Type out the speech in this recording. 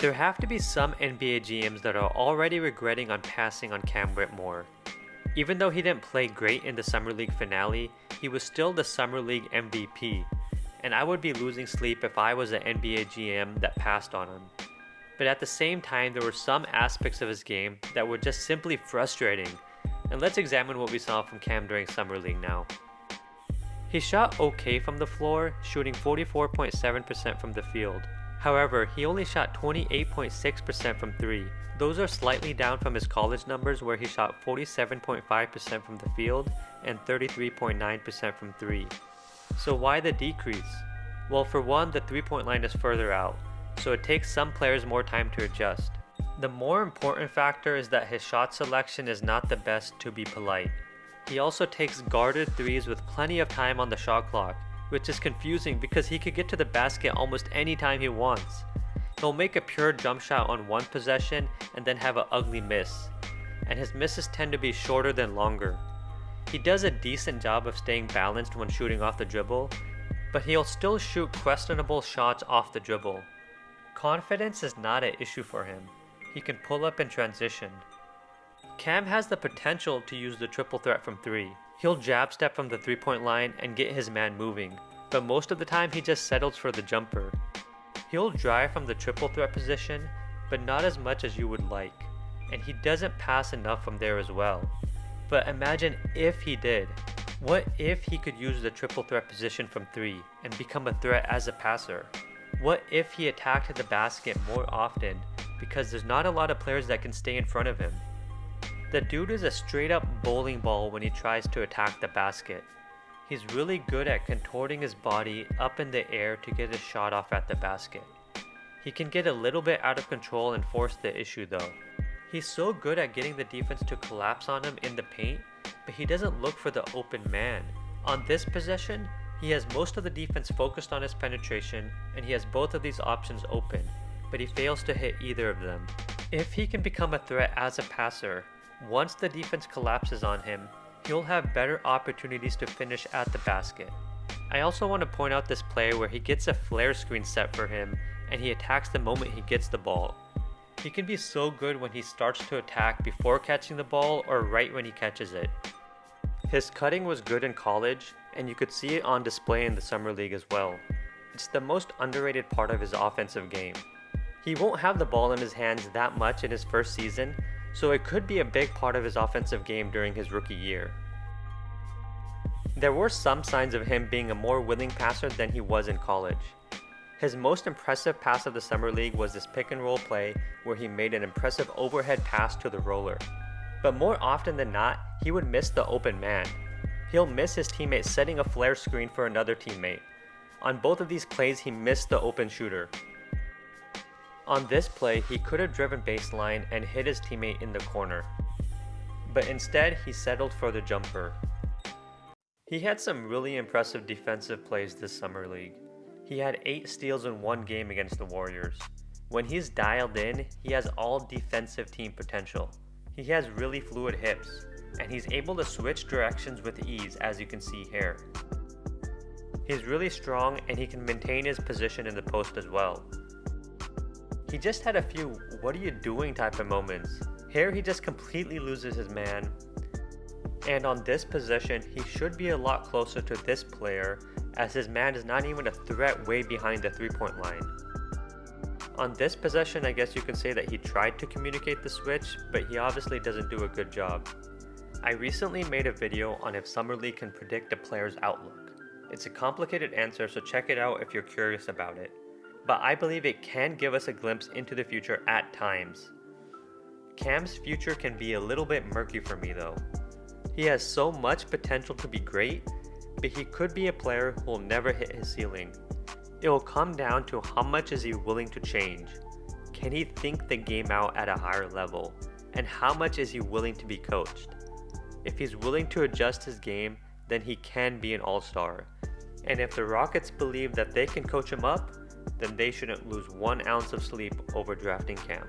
There have to be some NBA GMs that are already regretting on passing on Cam Whitmore. Even though he didn't play great in the Summer League finale, he was still the Summer League MVP, and I would be losing sleep if I was an NBA GM that passed on him. But at the same time, there were some aspects of his game that were just simply frustrating, and let's examine what we saw from Cam during Summer League now. He shot okay from the floor, shooting 44.7% from the field. However, he only shot 28.6% from 3. Those are slightly down from his college numbers where he shot 47.5% from the field and 33.9% from 3. So why the decrease? Well, for one, the 3-point line is further out, so it takes some players more time to adjust. The more important factor is that his shot selection is not the best, to be polite. He also takes guarded threes with plenty of time on the shot clock, which is confusing because he could get to the basket almost any time he wants. He'll make a pure jump shot on one possession and then have an ugly miss, and his misses tend to be shorter than longer. He does a decent job of staying balanced when shooting off the dribble, but he'll still shoot questionable shots off the dribble. Confidence is not an issue for him. He can pull up in transition. Cam has the potential to use the triple threat from 3. He'll jab step from the 3-point line and get his man moving, but most of the time he just settles for the jumper. He'll drive from the triple threat position, but not as much as you would like, and he doesn't pass enough from there as well. But imagine if he did. What if he could use the triple threat position from 3 and become a threat as a passer? What if he attacked the basket more often because there's not a lot of players that can stay in front of him? The dude is a straight up bowling ball when he tries to attack the basket. He's really good at contorting his body up in the air to get a shot off at the basket. He can get a little bit out of control and force the issue though. He's so good at getting the defense to collapse on him in the paint, but he doesn't look for the open man. On this possession, he has most of the defense focused on his penetration, and he has both of these options open, but he fails to hit either of them. If he can become a threat as a passer, once the defense collapses on him, he'll have better opportunities to finish at the basket. I also want to point out this play where he gets a flare screen set for him and he attacks the moment he gets the ball. He can be so good when he starts to attack before catching the ball or right when he catches it. His cutting was good in college, and you could see it on display in the Summer League as well. It's the most underrated part of his offensive game. He won't have the ball in his hands that much in his first season, so it could be a big part of his offensive game during his rookie year. There were some signs of him being a more willing passer than he was in college. His most impressive pass of the Summer League was this pick and roll play where he made an impressive overhead pass to the roller. But more often than not, he would miss the open man. He'll miss his teammate setting a flare screen for another teammate. On both of these plays, he missed the open shooter. On this play, he could have driven baseline and hit his teammate in the corner. But instead, he settled for the jumper. He had some really impressive defensive plays this Summer League. He had 8 steals in one game against the Warriors. When he's dialed in, he has all defensive team potential. He has really fluid hips, and he's able to switch directions with ease, as you can see here. He's really strong and he can maintain his position in the post as well. He just had a few "what are you doing" type of moments. Here he just completely loses his man. And on this possession, he should be a lot closer to this player, as his man is not even a threat way behind the 3-point line. On this possession, I guess you can say that he tried to communicate the switch, but he obviously doesn't do a good job. I recently made a video on if Summer League can predict a player's outlook. It's a complicated answer, so check it out if you're curious about it. But I believe it can give us a glimpse into the future at times. Cam's future can be a little bit murky for me though. He has so much potential to be great, but he could be a player who will never hit his ceiling. It will come down to how much is he willing to change. Can he think the game out at a higher level? And how much is he willing to be coached? If he's willing to adjust his game, then he can be an all-star. And if the Rockets believe that they can coach him up, then they shouldn't lose 1 ounce of sleep over drafting Cam.